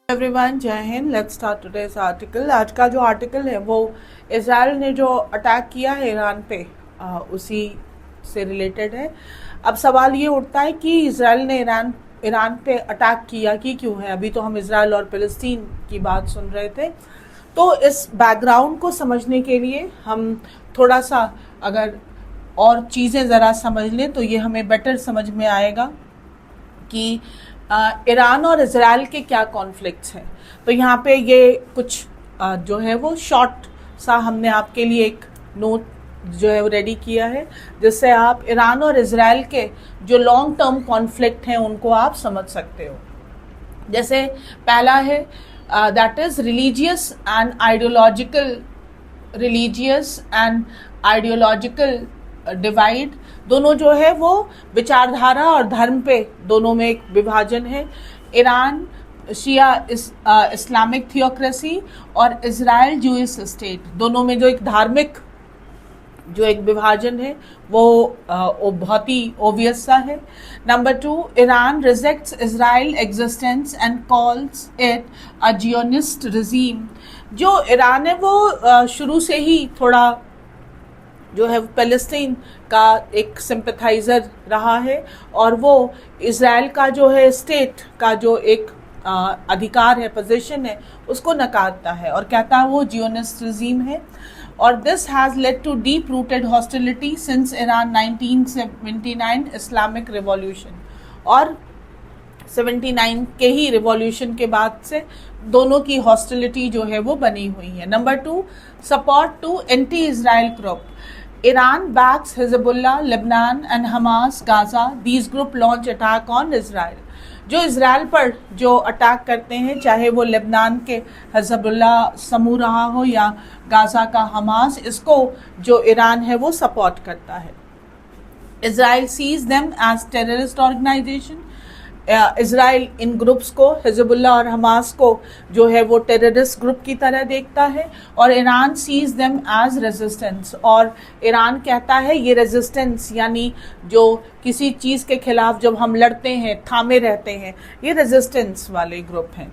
Everyone, जय Hind. Let's start today's article. आज का जो आर्टिकल है वो इजराइल ने जो अटैक किया है ईरान पे उसी से रिलेटेड है। अब सवाल ये उठता है कि इजराइल ने ईरान पे अटैक किया कि क्यों है। अभी तो हम इजराइल और फिलिस्तीन की बात सुन रहे थे, तो इस बैकग्राउंड को समझने के लिए हम थोड़ा सा अगर और चीज़ें ज़रा समझ लें तो ये हमें बेटर समझ में आएगा कि ईरान और इजराइल के क्या कॉन्फ्लिक्ट्स हैं। तो यहाँ पे ये कुछ जो है वो शॉर्ट सा हमने आपके लिए एक नोट जो है वो रेडी किया है, जिससे आप ईरान और इजराइल के जो लॉन्ग टर्म कॉन्फ्लिक्ट हैं उनको आप समझ सकते हो। जैसे पहला है that is religious and ideological divide. दोनों जो है वो विचारधारा और धर्म पे दोनों में एक विभाजन है। ईरान शिया इस्लामिक थियोक्रेसी और इजराइल जूइश स्टेट, दोनों में जो एक धार्मिक जो एक विभाजन है वो बहुत ही ओबियस सा है। Number 2, Iran rejects Israel existence and calls it a Zionist regime. जो ईरान है वो शुरू से ही थोड़ा जो है पैलेस्टीन का एक सिंपैथाइजर रहा है और वो इजराइल का जो है स्टेट का जो एक अधिकार है, पोजीशन है, उसको नकारता है और कहता है वो जियोनिस्ट रिजीम है। और this has led to deep rooted hostility since Iran 1979 Islamic revolution. और 79 के ही रिवॉल्यूशन के बाद से दोनों की हॉस्टिलिटी जो है वो बनी हुई है। Number 2, support to anti Israel group. Iran backs Hezbollah, Lebanon and Hamas, Gaza. These group launch attack on Israel. जो इजराइल पर जो अटैक करते हैं, चाहे वो लेबनान के हिजबुल्लाह समूह रहा हो या गाजा का हमास, इसको जो ईरान है वो सपोर्ट करता है। Israel sees them as terrorist organisation. Israel इन ग्रुप्स को, हिजबुल्लाह और हमास को जो है वो टेररिस्ट ग्रुप की तरह देखता है। और Iran sees them as resistance, और ईरान कहता है ये रेजिस्टेंस यानी जो किसी चीज़ के खिलाफ जब हम लड़ते हैं, थामे रहते हैं, ये रेजिस्टेंस वाले ग्रुप हैं।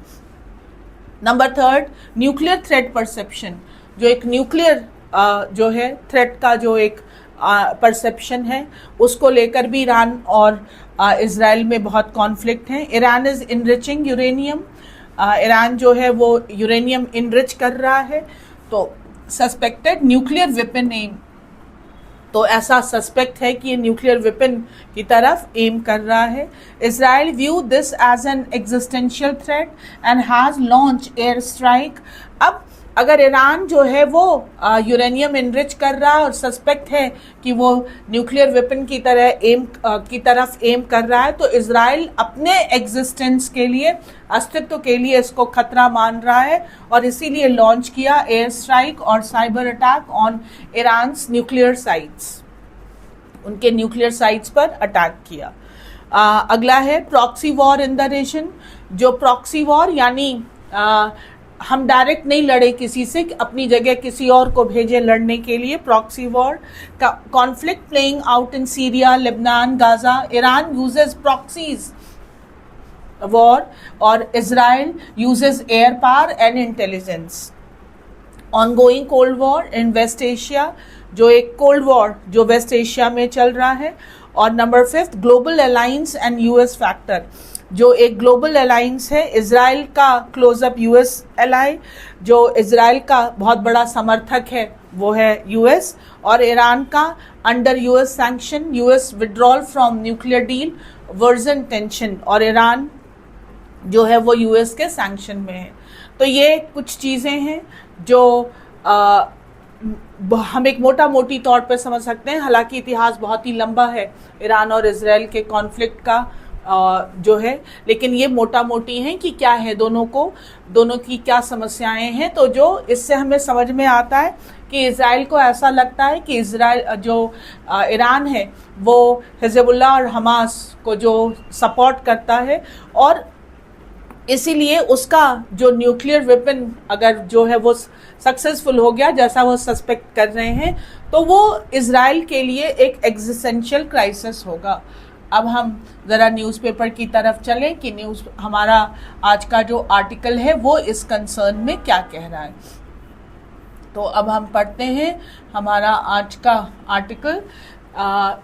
Number 3, nuclear threat perception. जो एक न्यूक्लियर जो है थ्रेट का जो एक परसेप्शन है, उसको लेकर भी ईरान और इजराइल में बहुत कॉन्फ्लिक्ट है। Iran is enriching uranium. Iran जो है वो यूरेनियम इनरिच कर रहा है, तो सस्पेक्टेड न्यूक्लियर वेपन एम। तो ऐसा सस्पेक्ट है कि ये न्यूक्लियर वेपन की तरफ एम कर रहा है। Israel view this as an existential threat and has launch air strike. अब अगर ईरान जो है वो यूरेनियम इनरिच कर रहा है और सस्पेक्ट है कि वो न्यूक्लियर वेपन की तरफ एम कर रहा है, तो इजराइल अपने एग्जिस्टेंस के लिए, अस्तित्व के लिए इसको खतरा मान रहा है और इसीलिए लॉन्च किया एयर स्ट्राइक और cyber attack on Iran's nuclear sites. उनके न्यूक्लियर साइट्स पर अटैक किया। अगला है proxy war in the region. जो प्रॉक्सी वॉर यानी हम डायरेक्ट नहीं लड़े किसी से, अपनी जगह किसी और को भेजे लड़ने के लिए, प्रॉक्सी वॉर का conflict playing out in Syria, Lebanon, Gaza. Iran uses proxies war और Israel uses air power and intelligence. Ongoing cold war in West Asia, जो एक कोल्ड वॉर जो वेस्ट एशिया में चल रहा है। और number 5, global alliance and US factor. जो एक ग्लोबल अलायंस है, इजराइल का क्लोजअप यूएस एलाई, जो इजराइल का बहुत बड़ा समर्थक है वो है यूएस, और ईरान का under US sanction, US withdrawal from nuclear deal, version tension, और ईरान जो है वो यूएस के सैंक्शन में है। तो ये कुछ चीज़ें हैं जो हम एक मोटी तौर पर समझ सकते हैं। हालांकि इतिहास बहुत ही लंबा है ईरान और इजराइल के कॉन्फ्लिक्ट का जो है, लेकिन ये मोटी हैं कि क्या है दोनों की क्या समस्याएं हैं। तो जो इससे हमें समझ में आता है कि इजराइल को ऐसा लगता है कि ईरान है वो हिजबुल्लाह और हमास को जो सपोर्ट करता है, और इसीलिए उसका जो न्यूक्लियर वेपन अगर जो है वो सक्सेसफुल हो गया जैसा वो सस्पेक्ट कर रहे हैं, तो वो इजराइल के लिए एक एग्जिस्टेंशियल क्राइसिस होगा। अब हम ज़रा न्यूज़पेपर की तरफ चलें कि न्यूज़ हमारा आज का जो आर्टिकल है वो इस कंसर्न में क्या कह रहा है। तो अब हम पढ़ते हैं हमारा आज का आर्टिकल।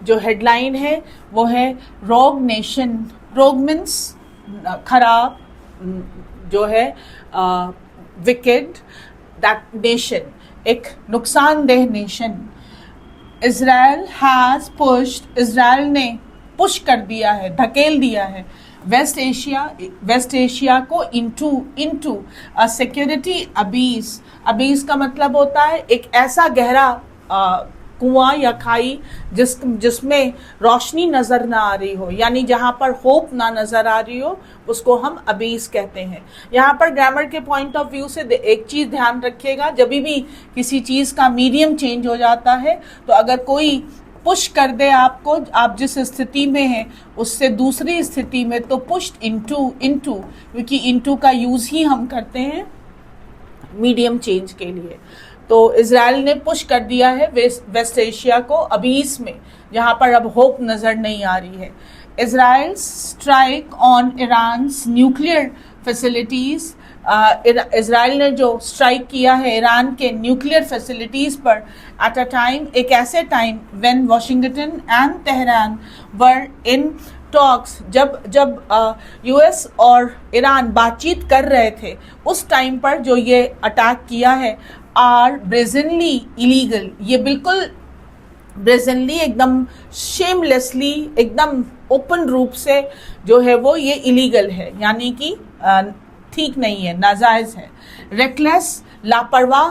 जो हेडलाइन है वो है रोग नेशन। रोग मीन्स खराब, जो है विकेड, दैट नेशन, एक नुकसानदेह नेशन। इजराइल ने पुश कर दिया है, धकेल दिया है वेस्ट एशिया को इनटू अ सिक्योरिटी अबीस का मतलब होता है एक ऐसा गहरा कुआं या खाई जिसमें रोशनी नजर ना आ रही हो, यानी जहां पर होप ना नजर आ रही हो, उसको हम अबीस कहते हैं। यहाँ पर ग्रामर के पॉइंट ऑफ व्यू से एक चीज ध्यान रखिएगा, जब भी किसी चीज का मीडियम चेंज हो जाता है तो अगर कोई पुश कर दे आपको, आप जिस स्थिति में हैं उससे दूसरी स्थिति में, तो पुश्ड इनटू, क्योंकि इनटू का यूज ही हम करते हैं मीडियम चेंज के लिए। तो इजराइल ने पुश कर दिया है वेस्ट एशिया को अबीस में, जहां पर अब होप नजर नहीं आ रही है। Israel strike on Iran's nuclear facilities. Israel ने जो स्ट्राइक किया है ईरान के न्यूक्लियर फैसिलिटीज पर एट अ टाइम, एक ऐसे time when Washington and Tehran were in talks, जब यूएस और ईरान बातचीत कर रहे थे, उस टाइम पर जो ये अटैक किया है आर ब्रेजनली इलीगल। ये बिल्कुल ब्रेजनली, एकदम शेमलेसली, एकदम ओपन रूप से जो है वो ये इलीगल है, यानी कि ठीक नहीं है, नाजायज है। रेकलेस, लापरवाह,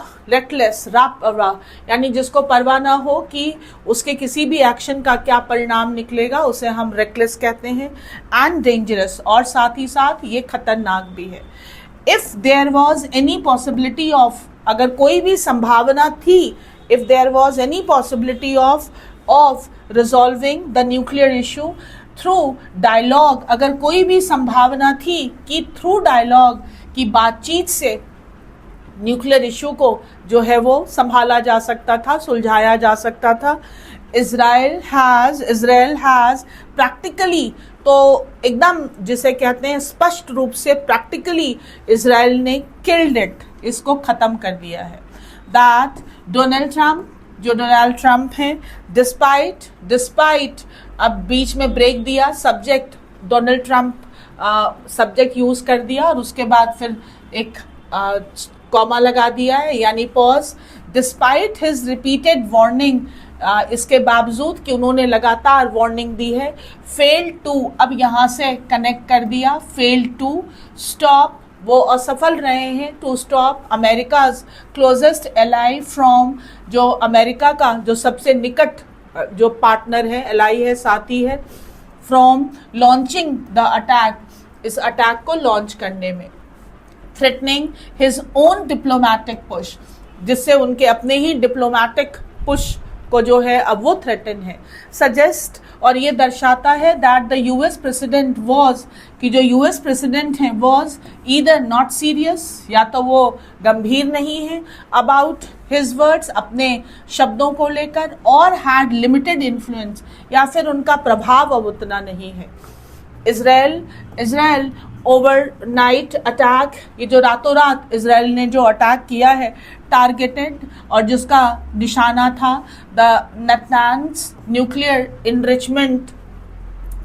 यानी जिसको परवाह ना हो कि उसके किसी भी एक्शन का क्या परिणाम निकलेगा, उसे हम रेकलेस कहते हैं। एंड डेंजरस, और साथ ही साथ ये खतरनाक भी है। If there was any possibility of, अगर कोई भी संभावना थी, if there was any possibility of resolving the nuclear issue through dialogue, अगर कोई भी संभावना थी कि थ्रू डायलॉग की बातचीत से न्यूक्लियर इशू को जो है वो संभाला जा सकता था, सुलझाया जा सकता था। इजराइल हैज प्रैक्टिकली, तो एकदम जिसे कहते हैं स्पष्ट रूप से प्रैक्टिकली इजराइल ने किल्ड इट, इसको खत्म कर दिया है। दैट डोनाल्ड ट्रम्प, जो डोनाल्ड ट्रम्प हैं, डिस्पाइट अब बीच में ब्रेक दिया, subject Donald Trump subject use कर दिया और उसके बाद फिर एक कॉमा लगा दिया है, यानी pause. Despite his repeated warning, इसके बावजूद कि उन्होंने लगातार वार्निंग दी है। फेल टू, अब यहाँ से कनेक्ट कर दिया, फेल टू स्टॉप, वो असफल रहे हैं, to stop America's closest ally from, जो अमेरिका का जो सबसे निकट जो पार्टनर है, एलाई है, साथी है, फ्रॉम लॉन्चिंग द अटैक, इस अटैक को लॉन्च करने में। Threatening his own diplomatic push, जिससे उनके अपने ही डिप्लोमैटिक पुश को जो है अब वो थ्रेटन है। सजेस्ट, और ये दर्शाता है that the US president was, कि जो यूएस प्रेसिडेंट हैं वॉज ईदर नॉट सीरियस, या तो वो गंभीर नहीं है अबाउट हिज वर्ड्स, अपने शब्दों को लेकर, और हैड लिमिटेड इन्फ्लुएंस, या फिर उनका प्रभाव अब उतना नहीं है। इजराइल ओवरनाइट अटैक, ये जो रातों रात इजराइल ने जो अटैक किया है, टारगेटेड, और जिसका निशाना था द नतान्स न्यूक्लियर इनरिचमेंट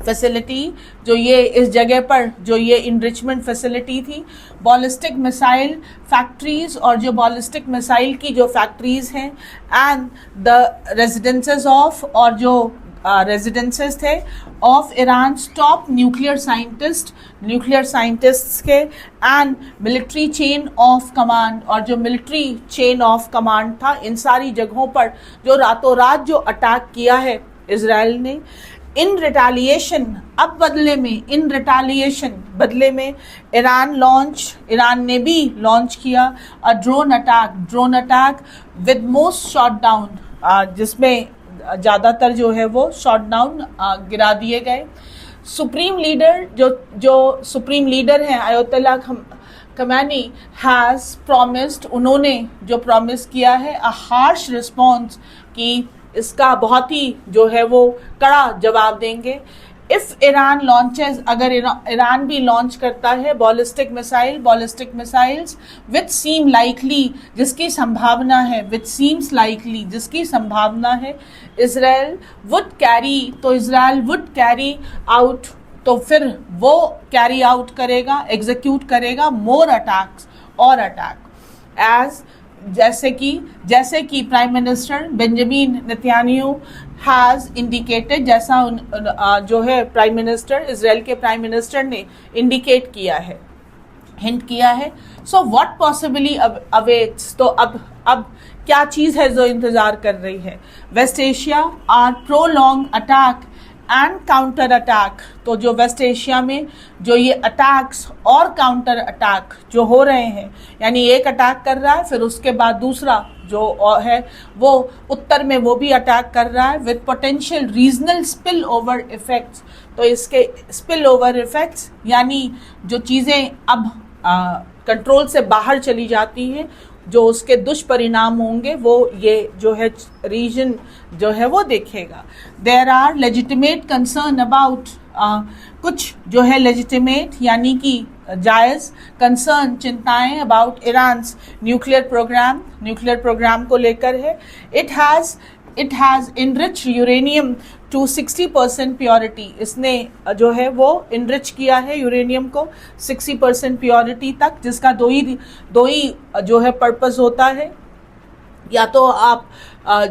फैसिलिटी, जो ये इस जगह पर जो ये इनरिचमेंट फैसिलिटी थी, बॉलिस्टिक मिसाइल फैक्ट्रीज, और जो बॉलिस्टिक मिसाइल की जो फैक्ट्रीज हैं, एंड द रेजिडेंसेस ऑफ, और जो रेजिडेंसेस थे of Iran top nuclear scientists के, and military chain of command, और जो मिलिट्री चेन ऑफ कमांड था, इन सारी जगहों पर जो रातों रात जो अटैक किया है इजराइल ने। इन रिटालिएशन, अब बदले में ईरान ने भी लॉन्च किया a drone attack with most shot down, जिसमें ज़्यादातर जो है वो शॉट डाउन गिरा दिए गए। सुप्रीम लीडर हैं आयतुल्लाह खमेनी हैज़ प्रॉमिस्ड, उन्होंने जो प्रॉमिस किया है अ हार्श रिस्पॉन्स, कि इसका बहुत ही जो है वो कड़ा जवाब देंगे। इफ ईरान लॉन्चेस, अगर ईरान भी लॉन्च करता है ballistic missiles which seem likely, जिसकी संभावना है, विच सीम्स लाइकली, जिसकी संभावना है, इजराइल वुड कैरी, तो इजराइल वुड कैरी आउट, तो फिर वो कैरी आउट करेगा, एग्जीक्यूट करेगा मोर अटैक्स और अटैक एज, जैसे कि prime minister Benjamin Netanyahu has indicated, जैसा जो है प्राइम मिनिस्टर, इजराइल के प्राइम मिनिस्टर ने इंडिकेट किया है, हिंट किया है. सो व्हाट पॉसिबली अवेट्स, तो अब क्या चीज़ है जो इंतज़ार कर रही है. West Asia are prolong attack and counter attack, तो जो वेस्ट एशिया में जो ये अटैक्स और काउंटर अटैक जो हो रहे हैं, यानी एक अटैक कर रहा है फिर उसके बाद दूसरा जो है वो उत्तर में वो भी अटैक कर रहा है, with potential regional spill over effects. तो इसके स्पिल ओवर इफेक्ट्स यानी जो चीज़ें अब कंट्रोल से बाहर चली जाती हैं, जो उसके दुष्परिणाम होंगे वो ये जो है रीजन जो है वो देखेगा. There are legitimate concern about, कुछ जो है लेजिटिमेट यानी कि जायज़ कंसर्न, चिंताएं अबाउट ईरान्स न्यूक्लियर प्रोग्राम को लेकर है. It has enrich uranium two 60% purity, इसने जो है वो इनरिच किया है यूरेनियम को 60% प्योरिटी तक, जिसका दो ही जो है पर्पस होता है. या तो आप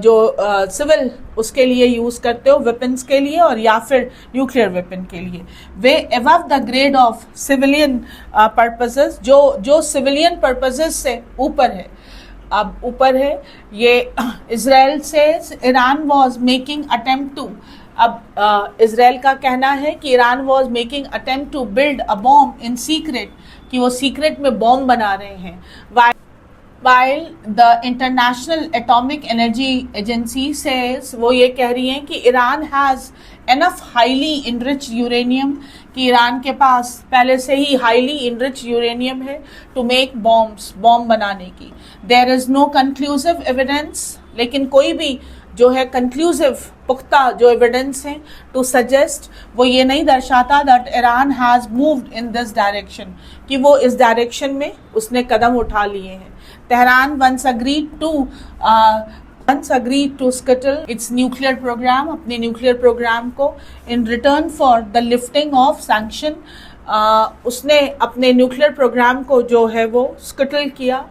जो सिविल उसके लिए यूज़ करते हो वेपन्स के लिए, और या फिर न्यूक्लियर वेपन के लिए. Way above the grade of civilian purposes, जो सिविलियन पर्पसेस से ऊपर है, अब ऊपर है. ये इजराइल से Iran was making attempt to, अब इजराइल का कहना है कि Iran was making attempt to build a bomb in secret, कि वो सीक्रेट में बॉम्ब बना रहे हैं. While the International Atomic Energy Agency says, वो ये कह रही हैं कि Iran has enough highly enriched uranium, कि ईरान के पास पहले से ही highly enriched uranium है to make बॉम्ब बनाने की. There is no conclusive evidence, लेकिन कोई भी जो है कंक्लूसिव पुख्ता जो एविडेंस हैं टू सजेस्ट, वो ये नहीं दर्शाता that Iran has moved in this direction, कि वो इस डायरेक्शन में उसने कदम उठा लिए हैं. Tehran once agreed to scuttle its nuclear program, अपने न्यूक्लियर प्रोग्राम को, in return for the lifting of sanction, उसने अपने न्यूक्लियर प्रोग्राम को जो है वो स्कटल किया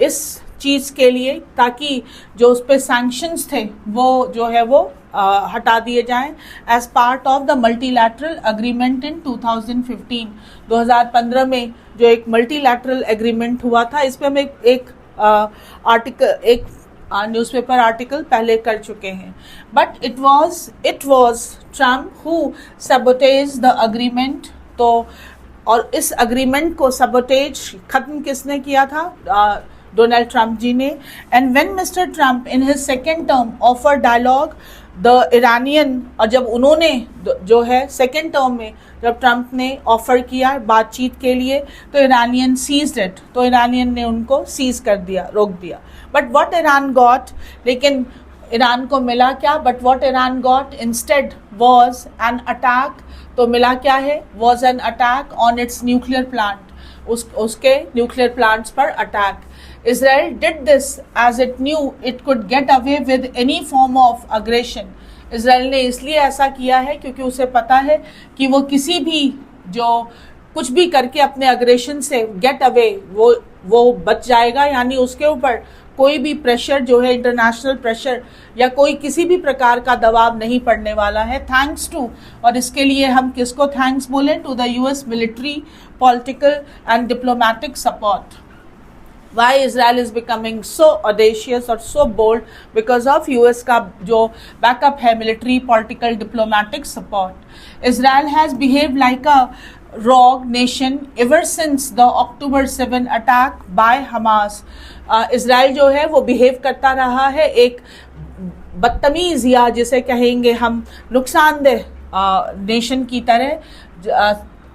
इस चीज़ के लिए ताकि जो उस पर सैंक्शंस थे वो जो है वो हटा दिए जाएं, as part of the multilateral agreement in 2015 में जो एक मल्टीलैटरल एग्रीमेंट हुआ था. इस पर हम एक न्यूज़पेपर आर्टिकल पहले कर चुके हैं. But it was Trump who sabotage the agreement, तो और इस अग्रीमेंट को सबोटेज खत्म किसने किया था? डोनाल्ड ट्रंप जी ने. And when mister Trump in his second term offer dialogue the Iranian, और जब उन्होंने जो है सेकेंड टर्म में जब ट्रंप ने ऑफर किया बातचीत के लिए, तो इरानियन सीज्ड इट, तो इरानियन ने उनको सीज कर दिया, रोक दिया. बट व्हाट ईरान गॉट, लेकिन ईरान को मिला क्या? But what Iran got instead was an attack, तो मिला क्या है? Was an attack on it's nuclear plant, उसके न्यूक्लियर प्लांट्स पर attack. Israel did this as it knew it could get away with any form of aggression. Israel ने इसलिए ऐसा किया है क्योंकि उसे पता है कि वो किसी भी जो कुछ भी करके अपने अग्रेशन से गेट अवे वो बच जाएगा, यानी उसके ऊपर कोई भी प्रेशर जो है, इंटरनेशनल प्रेशर या कोई किसी भी प्रकार का दबाव नहीं पड़ने वाला है, थैंक्स टू, और इसके लिए हम किसको थैंक्स बोलें? To the US military, political and diplomatic support. Why Israel is becoming so audacious or so bold? Because of US का जो backup है, military, political, diplomatic support. Israel has behaved like a rogue nation ever since the October 7 attack by Hamas. Israel जो है वो behave करता रहा है एक बदतमीज या जिसे कहेंगे हम नुकसानदेह नेशन की तरह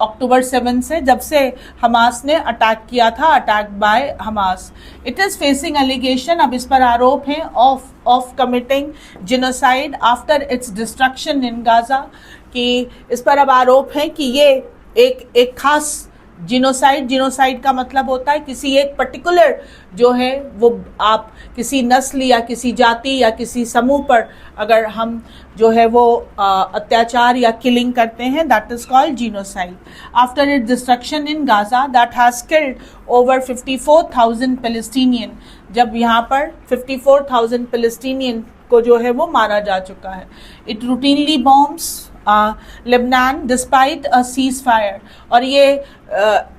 अक्टूबर 7 से, जब से हमास ने अटैक किया था, attack by Hamas. It is facing allegation, अब इस पर आरोप है of committing genocide after its destruction in Gaza, कि इस पर अब आरोप है कि ये एक खास जिनोसाइड का मतलब होता है किसी एक पर्टिकुलर जो है वो आप किसी नस्ल या किसी जाति या किसी समूह पर अगर हम जो है वो अत्याचार या किलिंग करते हैं, that is called genocide. After it destruction in Gaza that has killed over 54,000 Palestinian, जब यहाँ पर 54,000 पैलेस्टीनियन को जो है वो मारा जा चुका है। It routinely bombs Lebanon despite a cease fire, और ये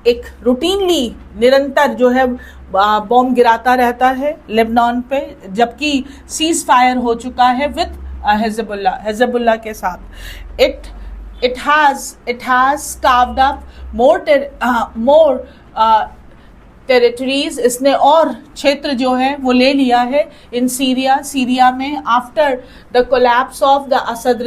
एक रूटीनली निरंतर जो है बॉम्ब गिराता रहता है लेबनान पे, जबकि सीज फायर हो चुका है विद हिजबुल्लाह के साथ। It has carved up more territories, इसने और क्षेत्र जो है वो ले लिया है इन सीरिया में after the collapse of the Assad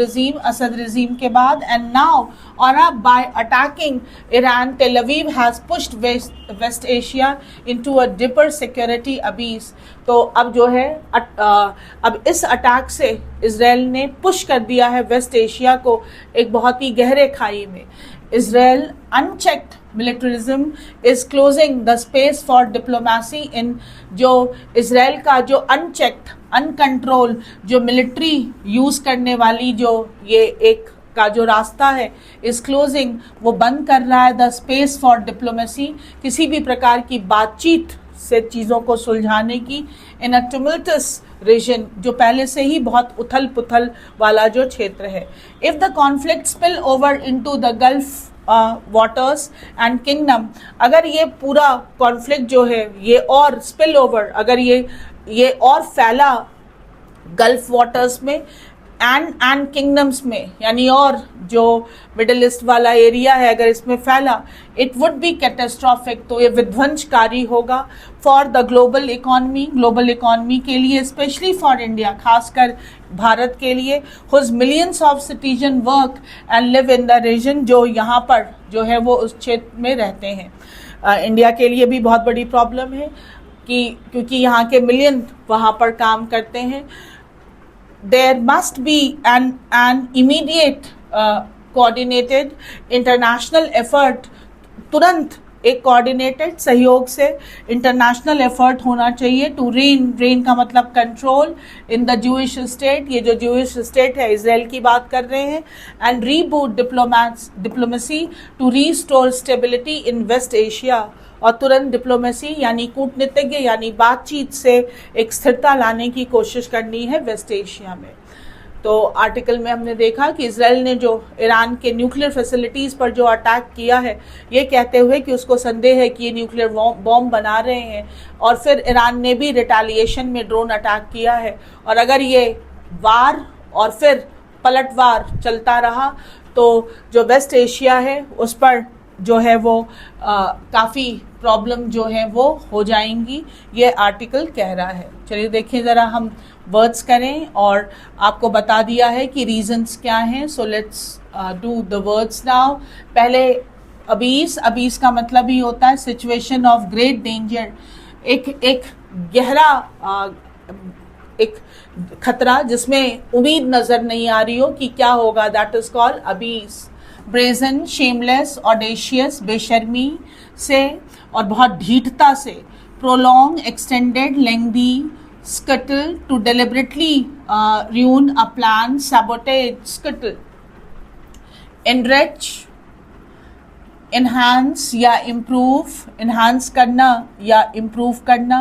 regime के बाद। एंड नाउ और अब by attacking Iran, Tel Aviv has pushed West Asia into a deeper security abyss. तो अब जो है अब इस अटैक से इजराइल ने पुश कर दिया है वेस्ट एशिया को एक बहुत ही गहरे खाई में। Israel unchecked militarism is closing the space for diplomacy in, जो इसराइल का जो अनचेक्ड अनकंट्रोल जो मिलिट्री यूज करने वाली जो ये एक का जो रास्ता है इस क्लोजिंग, वो बंद कर रहा है द स्पेस फॉर डिप्लोमेसी, किसी भी प्रकार की बातचीत से चीज़ों को सुलझाने की इन अ टुमल्टस रीजन, जो पहले से ही बहुत उथल पुथल वाला जो क्षेत्र है। If the conflict spill over into the gulf waters and kingdom, अगर ये पूरा कॉन्फ्लिक्ट जो है ये और स्पिल ओवर, अगर ये और फैला गल्फ वाटर्स में एंड किंगडम्स में, यानी और जो मिडल ईस्ट वाला एरिया है अगर इसमें फैला, इट वुड बी कैटास्ट्रॉफिक, तो ये विध्वंसकारी होगा फॉर द ग्लोबल इकोनॉमी के लिए, स्पेशली फॉर इंडिया, खासकर भारत के लिए, whose millions of citizen work and live in the region, जो यहाँ पर जो है वो उस क्षेत्र में रहते हैं। इंडिया के लिए भी बहुत बड़ी प्रॉब्लम है कि क्योंकि यहाँ के मिलियन वहाँ पर काम करते हैं। There must be an immediate coordinated international effort, तुरंत एक कोऑर्डिनेटेड सहयोग से इंटरनेशनल एफर्ट होना चाहिए टू रेन का मतलब control in the Jewish state, ये जो जूइश स्टेट है इजराइल की बात कर रहे हैं, and reboot diplomacy to restore stability in West Asia, और तुरंत डिप्लोमेसी यानी कूटनीतिज्ञ यानी बातचीत से एक स्थिरता लाने की कोशिश करनी है वेस्ट एशिया में। तो आर्टिकल में हमने देखा कि इजराइल ने जो ईरान के न्यूक्लियर फैसिलिटीज़ पर जो अटैक किया है, ये कहते हुए कि उसको संदेह है कि ये न्यूक्लियर बॉम्ब बना रहे हैं, और फिर ईरान ने भी रिटेलिएशन में ड्रोन अटैक किया है, और अगर ये वार और फिर पलटवार चलता रहा तो जो वेस्ट एशिया है उस पर जो है वो काफ़ी प्रॉब्लम जो है वो हो जाएंगी, ये आर्टिकल कह रहा है। चलिए देखिए ज़रा हम वर्ड्स करें, और आपको बता दिया है कि रीजंस क्या हैं। So let's do the words now. पहले अबीस का मतलब ही होता है सिचुएशन ऑफ ग्रेट डेंजर, एक गहरा एक खतरा जिसमें उम्मीद नज़र नहीं आ रही हो कि क्या होगा, that is called abyss. Brazen, shameless, audacious, बेशर्मी से और बहुत ढीठता से। Prolong, extended, lengthy, scuttle, to deliberately ruin a plan, sabotage, scuttle. Enrich, enhance या improve, enhance करना या improve करना।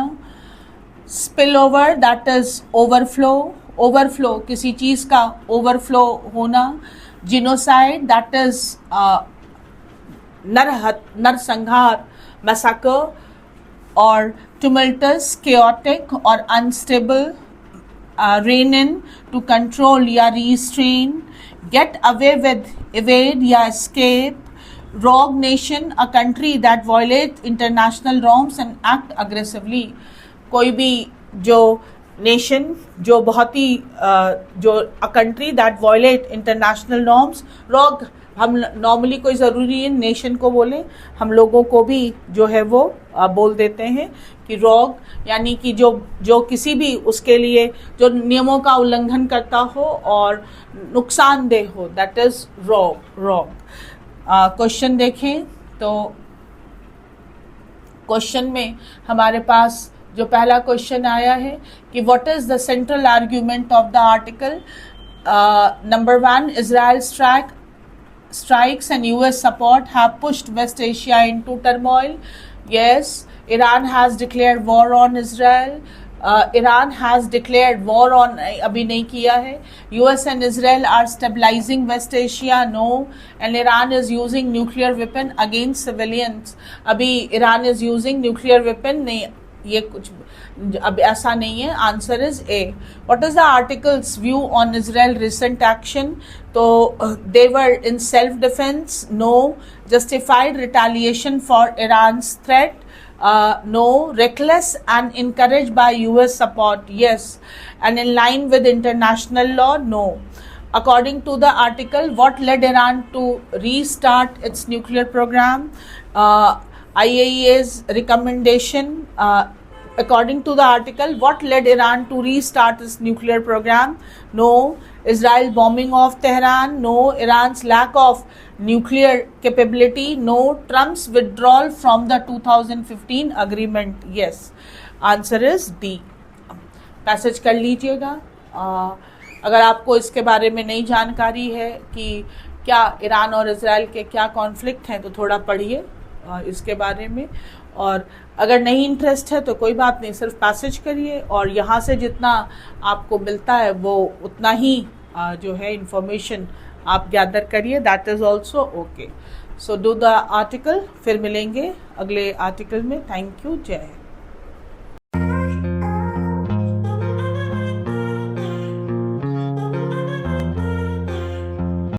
Spill over, that is overflow, किसी चीज़ का overflow होना। Genocide, that is नरसंहार, massacre, और tumultuous, chaotic और unstable, rein in, to control या restrain, get away with, evade या escape, rogue nation, a country that violates international norms and act aggressively, कोई भी जो नेशन जो बहुत ही जो a country that violate international norms, rogue हम नॉर्मली कोई ज़रूरी नहीं नेशन को बोलें, हम लोगों को भी जो है वो बोल देते हैं कि रॉग, यानी कि जो किसी भी उसके लिए जो नियमों का उल्लंघन करता हो और नुकसानदेह हो, दैट इज रॉग। क्वेश्चन देखें तो क्वेश्चन में हमारे पास जो पहला क्वेश्चन आया है कि what is the central argument of the article. Number 1, Israel strikes and US support have pushed West Asia into turmoil. Yes, Iran has declared war on Israel. Iran has declared war on, अभी नहीं किया है। US and Israel are stabilizing West Asia, no. And Iran is using nuclear weapon against civilians. अभी Iran is using nuclear weapon, नहीं, ये कुछ अब ऐसा नहीं है। Answer is A. What is the article's view on Israel recent action. तो they were in self defence, no. Justified retaliation for Iran's threat, no. Reckless and encouraged by US support, yes. And in line with international law, no. According to the article, what led Iran to restart its nuclear program? IAEA's recommendation. According to the article, what led Iran to restart its nuclear program? No. Israel bombing of Tehran? No. Iran's lack of nuclear capability? No. Trump's withdrawal from the 2015 agreement? Yes. Answer is D. Passage कर लीजिएगा। अगर आपको इसके बारे में नई जानकारी है कि क्या ईरान और इजराइल के क्या कॉन्फ्लिक्ट हैं, तो थोड़ा पढ़िए इसके बारे में। और अगर नहीं इंटरेस्ट है तो कोई बात नहीं, सिर्फ पैसेज करिए और यहाँ से जितना आपको मिलता है वो उतना ही जो है इंफॉर्मेशन आप गैदर करिए, that is also okay. So do the article, फिर मिलेंगे अगले आर्टिकल में। थैंक यू, जय हिंद।